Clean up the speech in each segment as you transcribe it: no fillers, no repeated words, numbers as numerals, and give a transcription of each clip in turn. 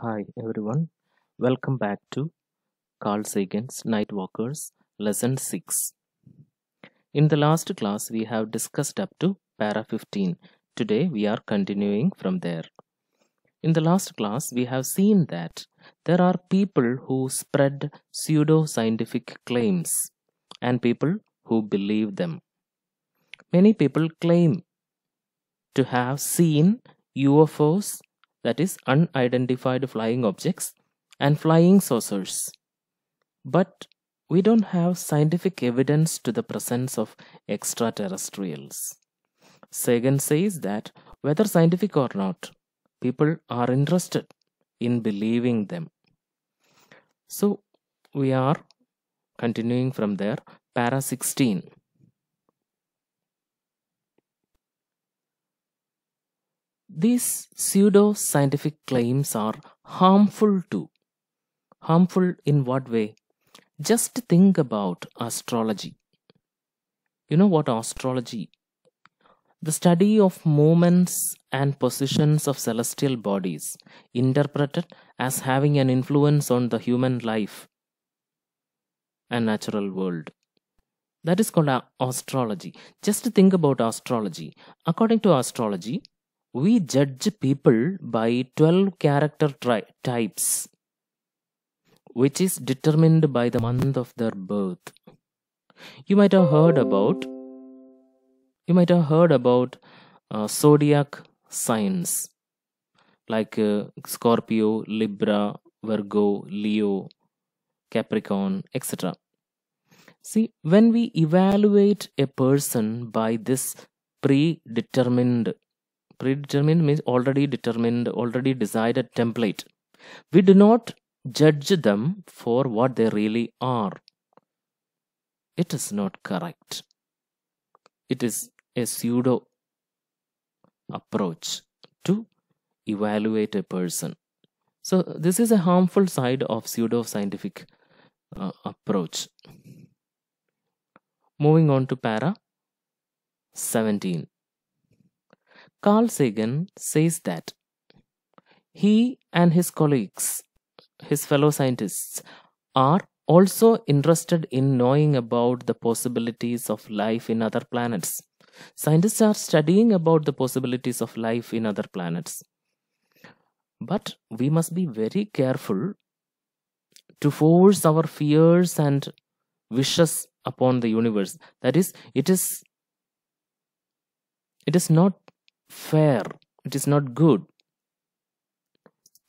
Hi everyone, welcome back to Carl Sagan's Nightwalkers, Lesson 6. In the last class, we have discussed up to para 15. Today, we are continuing from there. In the last class, we have seen that there are people who spread pseudo-scientific claims and people who believe them. Many people claim to have seen UFOs, that is, unidentified flying objects, and flying saucers. But we don't have scientific evidence to the presence of extraterrestrials. Sagan says that whether scientific or not, people are interested in believing them. So we are continuing from there, para 16. These pseudo-scientific claims are harmful too. Harmful in what way? Just think about astrology. You know what astrology? The study of movements and positions of celestial bodies, interpreted as having an influence on the human life and natural world. That is called astrology. Just think about astrology. According to astrology, we judge people by 12 character types, which is determined by the month of their birth. You might have heard about zodiac signs like Scorpio, Libra, Virgo, Leo, Capricorn, etc. See, when we evaluate a person by this predetermined means already determined, already decided template, we do not judge them for what they really are. It is not correct. It is a pseudo approach to evaluate a person. So this is a harmful side of pseudo-scientific approach. Moving on to para 17. Carl Sagan says that he and his colleagues, his fellow scientists, are also interested in knowing about the possibilities of life in other planets. Scientists are studying about the possibilities of life in other planets. But we must be very careful to force our fears and wishes upon the universe. That is, it is not fair, it is not good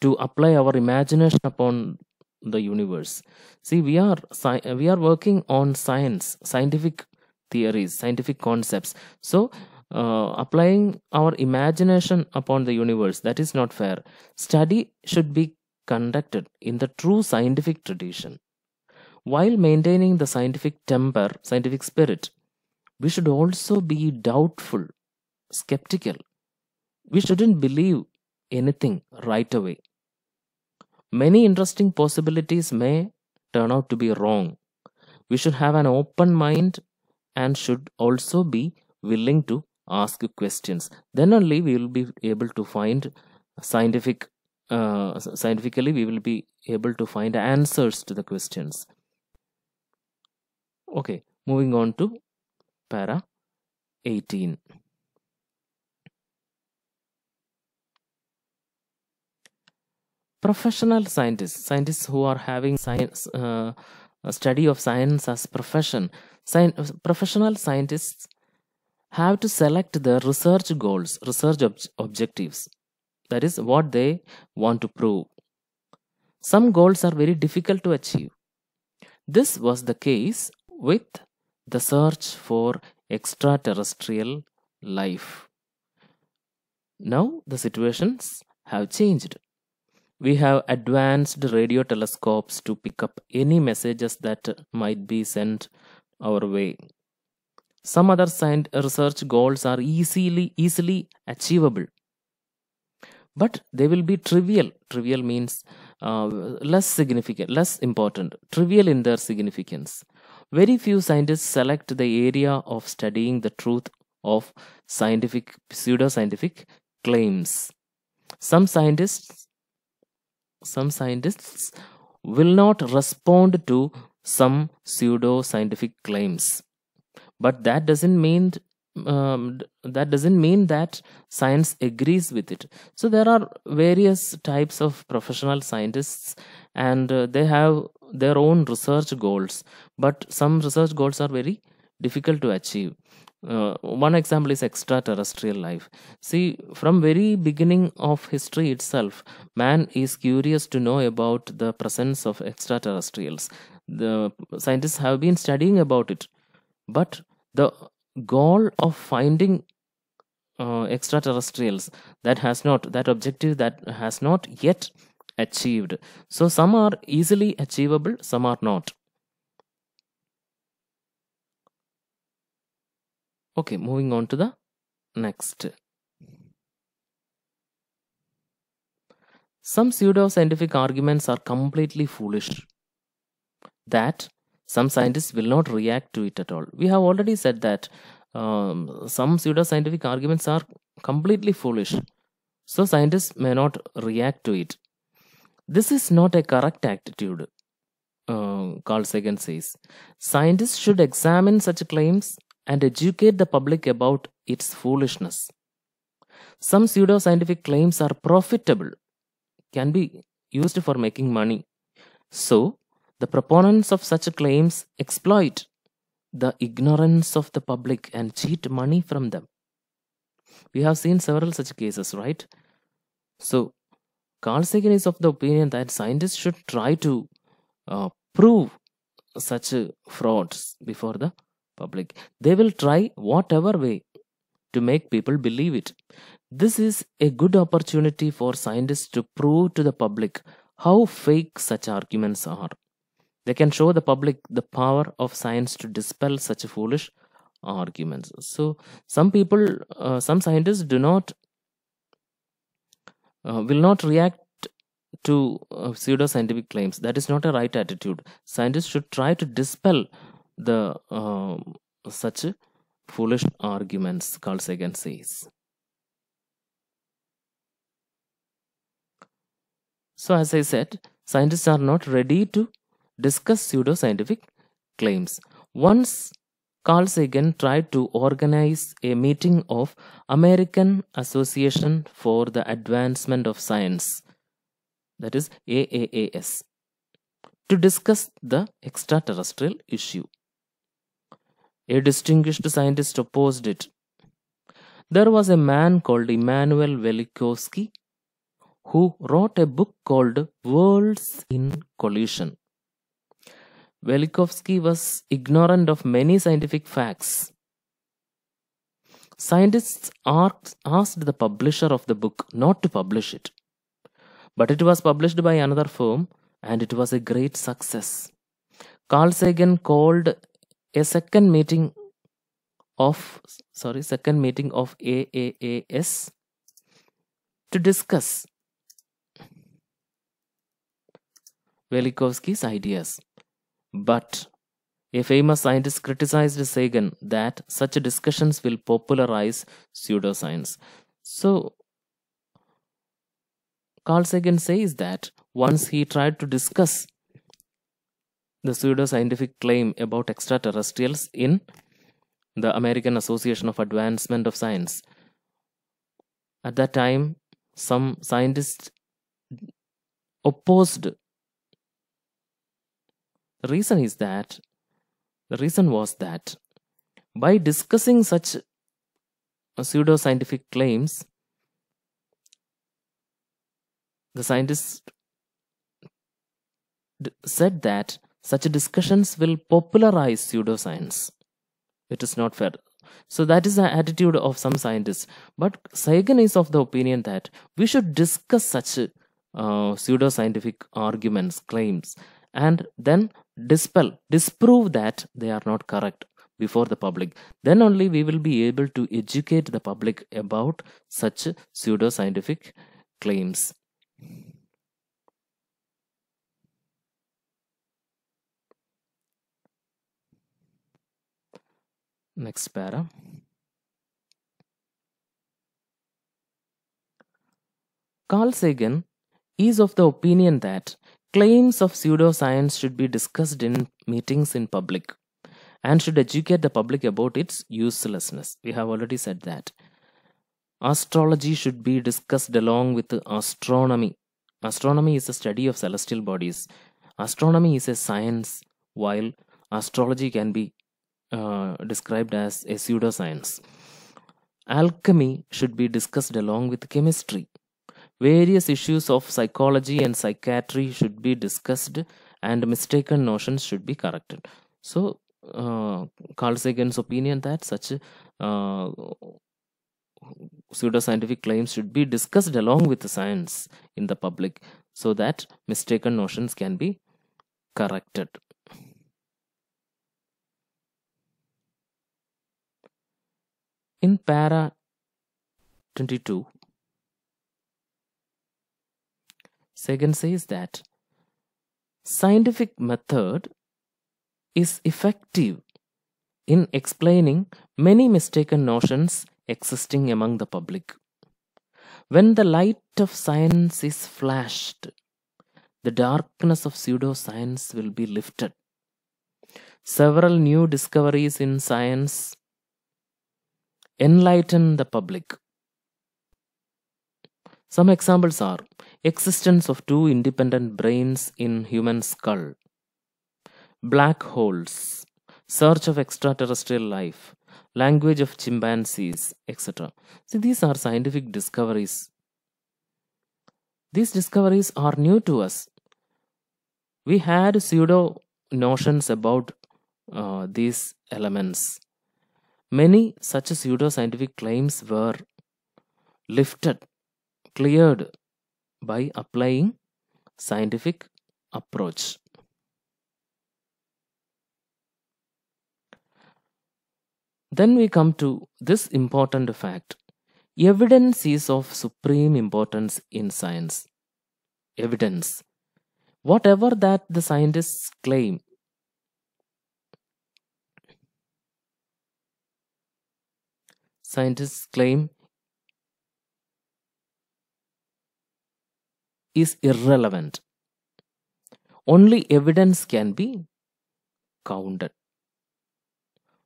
to apply our imagination upon the universe. See, we are working on scientific theories, scientific concepts. So applying our imagination upon the universe, that is not fair. Study should be conducted in the true scientific tradition. While maintaining the scientific temper, scientific spirit, we should also be doubtful, skeptical. We shouldn't believe anything right away. Many interesting possibilities may turn out to be wrong. We should have an open mind and should also be willing to ask questions. Then only we will be able to find scientifically we will be able to find answers to the questions. Okay, moving on to para 18. Professional scientists who are having science, a study of science as profession, professional scientists have to select their research goals, research objectives. That is what they want to prove. Some goals are very difficult to achieve. This was the case with the search for extraterrestrial life. Now the situations have changed. We have advanced radio telescopes to pick up any messages that might be sent our way. Some other research goals are easily achievable, but they will be trivial. Trivial means less significant, less important, trivial in their significance. Very few scientists select the area of studying the truth of pseudo-scientific claims. Some scientists some scientists will not respond to some pseudo scientific claims, but that doesn't mean that science agrees with it. So there are various types of professional scientists, and they have their own research goals, but some research goals are very difficult to achieve. One example is extraterrestrial life. See, from very beginning of history itself, man is curious to know about the presence of extraterrestrials. The scientists have been studying about it, but the goal of finding extraterrestrials, that objective that has not yet achieved. So some are easily achievable, some are not. Okay, moving on to the next. Some pseudo-scientific arguments are completely foolish, that some scientists will not react to it at all. We have already said that some pseudo-scientific arguments are completely foolish, so scientists may not react to it. This is not a correct attitude, Carl Sagan says. Scientists should examine such claims and educate the public about its foolishness. Some pseudo-scientific claims are profitable, can be used for making money. So, the proponents of such claims exploit the ignorance of the public and cheat money from them. We have seen several such cases, right? So, Carl Sagan is of the opinion that scientists should try to prove such frauds before the public. They will try whatever way to make people believe it. This is a good opportunity for scientists to prove to the public how fake such arguments are. They can show the public the power of science to dispel such foolish arguments. So some scientists will not react to pseudo-scientific claims. That is not a right attitude. Scientists should try to dispel the such foolish arguments, Carl Sagan says. So as I said, scientists are not ready to discuss pseudo-scientific claims. Once Carl Sagan tried to organize a meeting of American Association for the Advancement of Science, that is AAAS, to discuss the extraterrestrial issue. A distinguished scientist opposed it. There was a man called Immanuel Velikovsky who wrote a book called Worlds in Collision. Velikovsky was ignorant of many scientific facts. Scientists asked the publisher of the book not to publish it, but it was published by another firm and it was a great success. Carl Sagan called a second meeting of AAAS to discuss Velikovsky's ideas. But a famous scientist criticized Sagan that such discussions will popularize pseudoscience. So, Carl Sagan says that once he tried to discuss the pseudoscientific claim about extraterrestrials in the American Association of Advancement of Science, at that time, some scientists opposed. The reason was that by discussing such pseudoscientific claims, the scientists said that such discussions will popularize pseudoscience. It is not fair. So that is the attitude of some scientists. But Sagan is of the opinion that we should discuss such pseudoscientific arguments, claims, and then disprove that they are not correct before the public. Then only we will be able to educate the public about such pseudoscientific claims. Next para. Carl Sagan is of the opinion that claims of pseudoscience should be discussed in meetings in public and should educate the public about its uselessness. We have already said that. Astrology should be discussed along with astronomy. Astronomy is a study of celestial bodies. Astronomy is a science, while astrology can be described as a pseudoscience. Alchemy should be discussed along with chemistry. Various issues of psychology and psychiatry should be discussed, and mistaken notions should be corrected. So, Carl Sagan's opinion that such pseudoscientific claims should be discussed along with the science in the public so that mistaken notions can be corrected. In para 22, Sagan says that scientific method is effective in explaining many mistaken notions existing among the public. When the light of science is flashed, the darkness of pseudoscience will be lifted. Several new discoveries in science enlighten the public. Some examples are existence of two independent brains in human skull, black holes, search of extraterrestrial life, language of chimpanzees, etc. See, these are scientific discoveries. These discoveries are new to us. We had pseudo notions about these elements. Many such pseudo-scientific claims were lifted, cleared by applying scientific approach. Then we come to this important fact. Evidence is of supreme importance in science. Evidence. Whatever that the scientists claim, is irrelevant. Only evidence can be counted.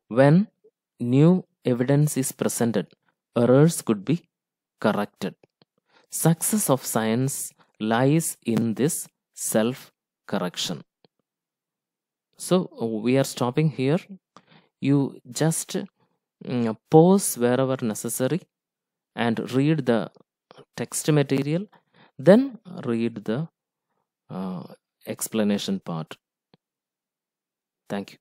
When new evidence is presented, errors could be corrected. Success of science lies in this self-correction. So we are stopping here. You just pause wherever necessary and read the text material, then read the explanation part. Thank you.